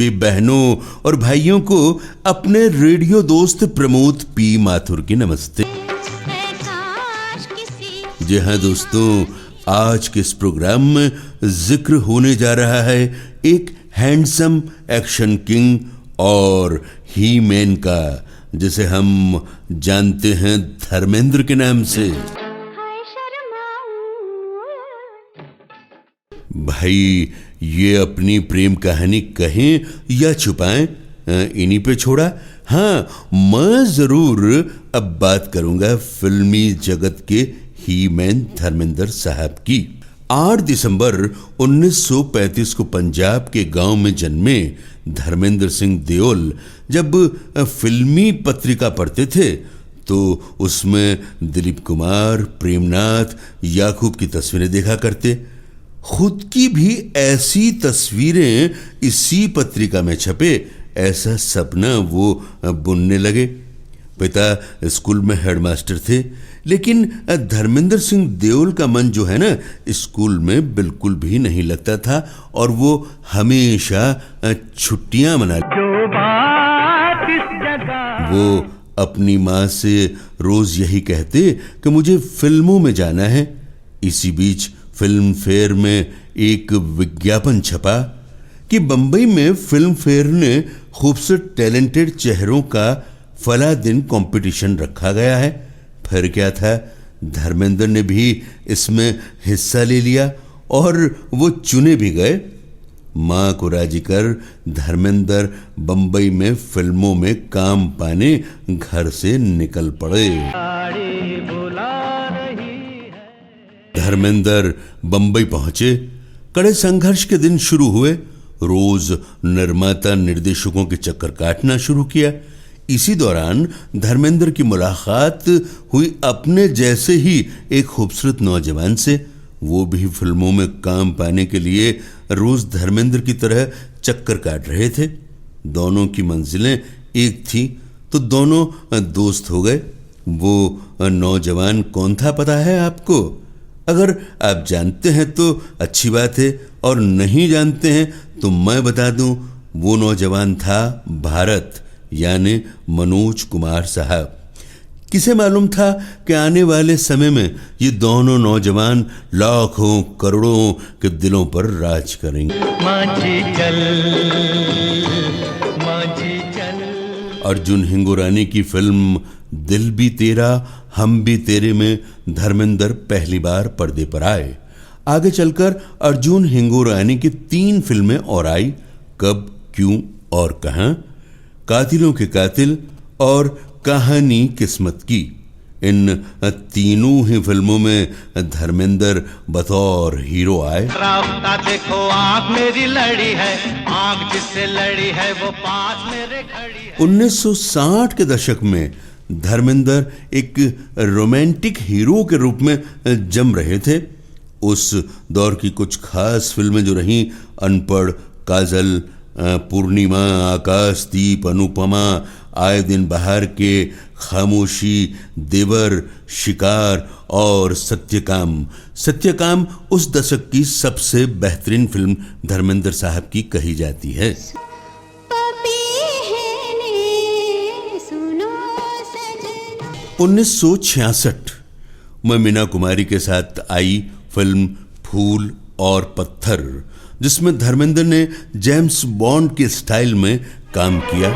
भी बहनों और भाइयों को अपने रेडियो दोस्त प्रमोद पी माथुर की नमस्ते। जी हाँ दोस्तों, आज के इस प्रोग्राम में जिक्र होने जा रहा है एक हैंडसम एक्शन किंग और ही मैन का, जिसे हम जानते हैं धर्मेंद्र के नाम से। भाई, ये अपनी प्रेम कहानी कहें या छुपाएं, इन्हीं पे छोड़ा। हाँ, मैं जरूर अब बात करूंगा फिल्मी जगत के ही मैन धर्मेंद्र साहब की। 8 दिसंबर 1935 को पंजाब के गांव में जन्मे धर्मेंद्र सिंह देओल जब फिल्मी पत्रिका पढ़ते थे तो उसमें दिलीप कुमार, प्रेमनाथ, याकूब की तस्वीरें देखा करते। खुद की भी ऐसी तस्वीरें इसी पत्रिका में छपे, ऐसा सपना वो बुनने लगे। पिता स्कूल में हेडमास्टर थे, लेकिन धर्मेंद्र सिंह देओल का मन जो है ना, स्कूल में बिल्कुल भी नहीं लगता था और वो हमेशा छुट्टियां मना। वो अपनी माँ से रोज यही कहते कि मुझे फिल्मों में जाना है। इसी बीच फिल्म फेयर में एक विज्ञापन छपा कि बंबई में फिल्म फेयर ने खूबसूरत टैलेंटेड चेहरों का फला दिन कंपटीशन रखा गया है। फिर क्या था, धर्मेंद्र ने भी इसमें हिस्सा ले लिया और वो चुने भी गए। मां को राजी कर धर्मेंद्र बंबई में फिल्मों में काम पाने घर से निकल पड़े। धर्मेंद्र बंबई पहुंचे। कड़े संघर्ष के दिन शुरू हुए। रोज निर्माता निर्देशकों के चक्कर काटना शुरू किया। इसी दौरान धर्मेंद्र की मुलाकात हुई अपने जैसे ही एक खूबसूरत नौजवान से। वो भी फिल्मों में काम पाने के लिए रोज धर्मेंद्र की तरह चक्कर काट रहे थे। दोनों की मंजिलें एक थी तो दोनों दोस्त हो गए। वो नौजवान कौन था पता है आपको? अगर आप जानते हैं तो अच्छी बात है, और नहीं जानते हैं तो मैं बता दूं, वो नौजवान था भारत, यानी मनोज कुमार साहब। किसे मालूम था कि आने वाले समय में ये दोनों नौजवान लाखों करोड़ों के दिलों पर राज करेंगे। अर्जुन हिंगोरानी की फिल्म दिल भी तेरा हम भी तेरे में धर्मेंद्र पहली बार पर्दे पर आए। आगे चलकर अर्जुन हिंगोरानी की 3 फिल्में और आई, कब, क्यों और कहां, कातिलों के कातिल और कहानी किस्मत की। इन तीनों ही फिल्मों में धर्मेंद्र बतौर हीरो आए। देखो आँख मेरी लड़ी है, आँख जिससे लड़ी है वो पास मेरे खड़ी है। 1960 के दशक में धर्मेंद्र एक रोमांटिक हीरो के रूप में जम रहे थे। उस दौर की कुछ खास फिल्में जो रहीं, अनपढ़, काजल, पूर्णिमा, आकाशदीप, अनुपमा, आए दिन बाहर के, खामोशी, देवर, शिकार और सत्यकाम। सत्यकाम उस दशक की सबसे बेहतरीन फिल्म धर्मेंद्र साहब की कही जाती है। 1966 में मीना कुमारी के साथ आई फिल्म फूल और पत्थर, जिसमें धर्मेंद्र ने जेम्स बॉन्ड के स्टाइल में काम किया।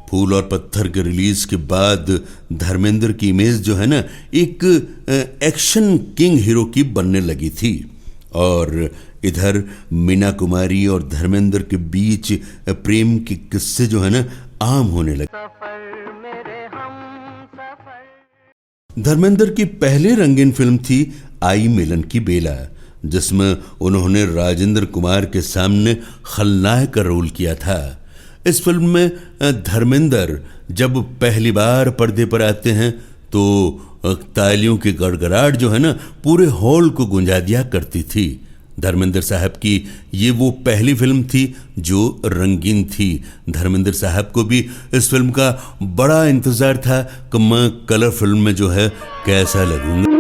फूल और पत्थर के रिलीज के बाद धर्मेंद्र की इमेज जो है ना, एक एक्शन किंग हीरो की बनने लगी थी। और इधर मीना कुमारी और धर्मेंद्र के बीच प्रेम के किस्से जो है ना, आम होने लगे। धर्मेंद्र की पहली रंगीन फिल्म थी आई मिलन की बेला, जिसमें उन्होंने राजेंद्र कुमार के सामने खलनायक का रोल किया था। इस फिल्म में धर्मेंद्र जब पहली बार पर्दे पर आते हैं तो तालियों की गड़गड़ाहट जो है ना, पूरे हॉल को गुंजा दिया करती थी। धर्मेंद्र साहब की ये वो पहली फिल्म थी जो रंगीन थी। धर्मेंद्र साहब को भी इस फिल्म का बड़ा इंतजार था कि मैं कलर फिल्म में जो है कैसा लगूंगा।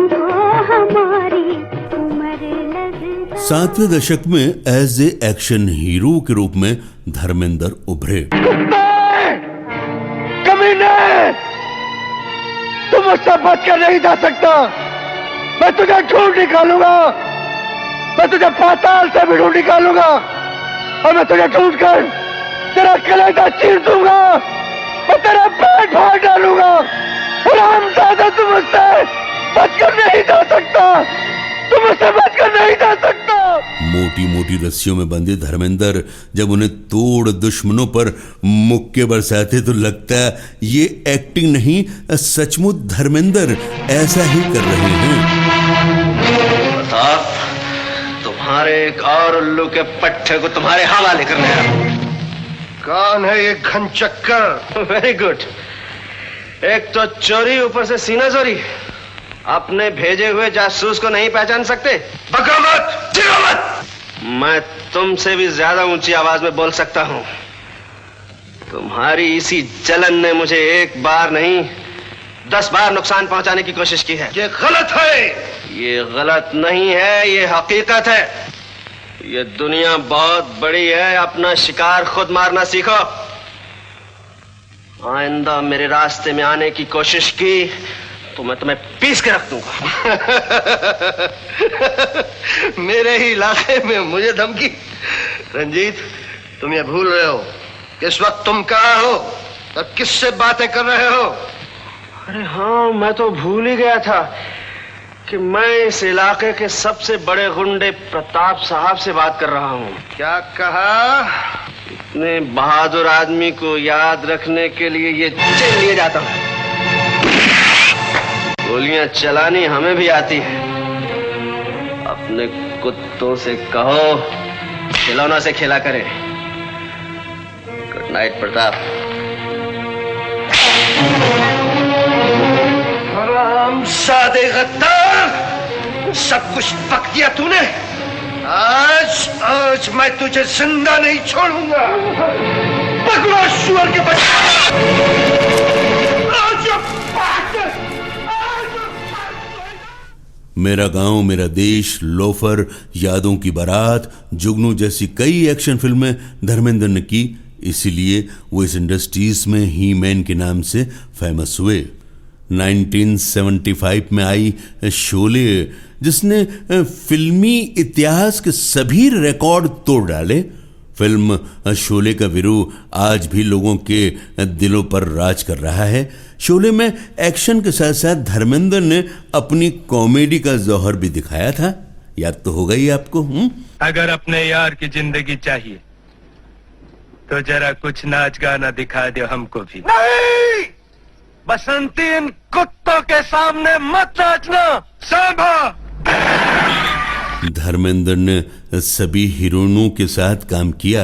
7वें दशक में एज ए एक्शन हीरो के रूप में धर्मेंद्र उभरे। कमीने, तुम मुझसे बच कर नहीं जा सकता। मैं तुझे ढूंढ निकालूंगा, मैं तुझे पाताल से भी ढूंढ निकालूंगा और मैं तुझे ढूंढकर तेरा कलेजा चीर दूंगा और तेरा पेट फाड़ डालूंगा। हरामजादा, तुम मुझसे बचकर नहीं जा सकता, तुम मुझसे बचकर नहीं जा सकता। मोटी मोटी रस्सियों में बंधे धर्मेंद्र जब उन्हें तोड़ दुश्मनों पर मुक्के बरसाते तो लगता ये एक्टिंग नहीं, सचमुच धर्मेंद्र ऐसा ही कर रहे हैं। प्रताप, तुम्हारे एक और उल्लू के पट्टे को तुम्हारे हवाले करने आया। कौन है ये घनचक्कर? वेरी गुड, एक तो चोरी, ऊपर से सीना चोरी। अपने भेजे हुए जासूस को नहीं पहचान सकते? बका मत, चिल्ला मत। मैं तुमसे भी ज्यादा ऊंची आवाज में बोल सकता हूं। तुम्हारी इसी जलन ने मुझे एक बार नहीं 10 बार नुकसान पहुंचाने की कोशिश की है। ये गलत है। ये गलत नहीं है, ये हकीकत है। ये दुनिया बहुत बड़ी है, अपना शिकार खुद मारना सीखो। आइंदा मेरे रास्ते में आने की कोशिश की तो मैं तुम्हें पीस के रख दूंगा। मेरे ही इलाके में मुझे धमकी? रंजीत, तुम ये भूल रहे हो कि इस वक्त तुम कहाँ हो और किससे बातें कर रहे हो? अरे हाँ, मैं तो भूल ही गया था कि मैं इस इलाके के सबसे बड़े गुंडे प्रताप साहब से बात कर रहा हूँ। क्या कहा? इतने बहादुर आदमी को याद रखने के लिए ये जेल लिए जाता हूँ। गोलियां चलानी हमें भी आती है। अपने कुत्तों से कहो खिलौनों से खेला करें। Good night Pratap. हरामजादे गद्दार, सब कुछ पक दिया तूने। आज मैं तुझे जिंदा नहीं छोड़ूंगा। बकवास सुअर के बच्चे। मेरा गांव मेरा देश, लोफर, यादों की बारात, जुगनू जैसी कई एक्शन फिल्में धर्मेंद्र ने की। इसीलिए वो इस इंडस्ट्रीज में ही मैन के नाम से फेमस हुए। 1975 में आई शोले, जिसने फिल्मी इतिहास के सभी रिकॉर्ड तोड़ डाले। फिल्म शोले का विरू आज भी लोगों के दिलों पर राज कर रहा है। शोले में एक्शन के साथ साथ धर्मेंद्र ने अपनी कॉमेडी का जौहर भी दिखाया था। याद तो होगा ही आपको। अगर अपने यार की जिंदगी चाहिए तो जरा कुछ नाच गाना दिखा दो हमको भी। नहीं, बसंती, इन कुत्तों के सामने मत नाचना। सांभा। धर्मेंद्र ने सभी हीरोइनों के साथ काम किया।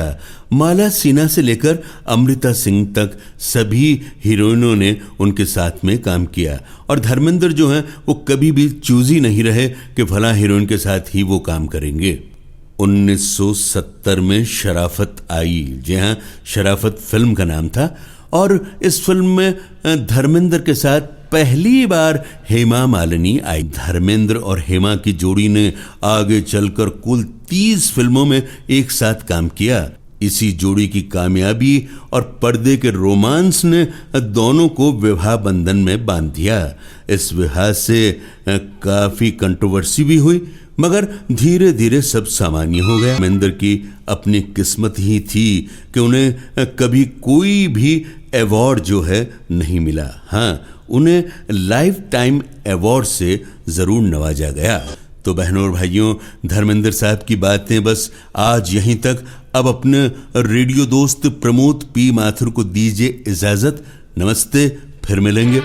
माला सिन्हा से लेकर अमृता सिंह तक सभी हीरोइनों ने उनके साथ में काम किया। और धर्मेंद्र जो है वो कभी भी चूजी नहीं रहे कि फला हीरोइन के साथ ही वो काम करेंगे। 1970 में शराफत आई। जी हाँ, शराफत फिल्म का नाम था। और इस फिल्म में धर्मेंद्र के साथ पहली बार हेमा मालिनी आई। धर्मेंद्र और हेमा की जोड़ी ने आगे चलकर कुल 30 फिल्मों में एक साथ काम किया। इसी जोड़ी की कामयाबी और पर्दे के रोमांस ने दोनों को विवाह बंधन में बांध दिया। इस विवाह से काफी कंट्रोवर्सी भी हुई, मगर धीरे धीरे सब सामान्य हो गया। धर्मेंद्र की अपनी किस्मत ही थी कि उन्हें कभी कोई भी अवार्ड जो है नहीं मिला। हाँ, उन्हें लाइफ टाइम अवार्ड से जरूर नवाजा गया। तो बहनों और भाइयों, धर्मेंद्र साहब की बातें बस आज यहीं तक। अब अपने रेडियो दोस्त प्रमोद पी माथुर को दीजिए इजाजत। नमस्ते, फिर मिलेंगे।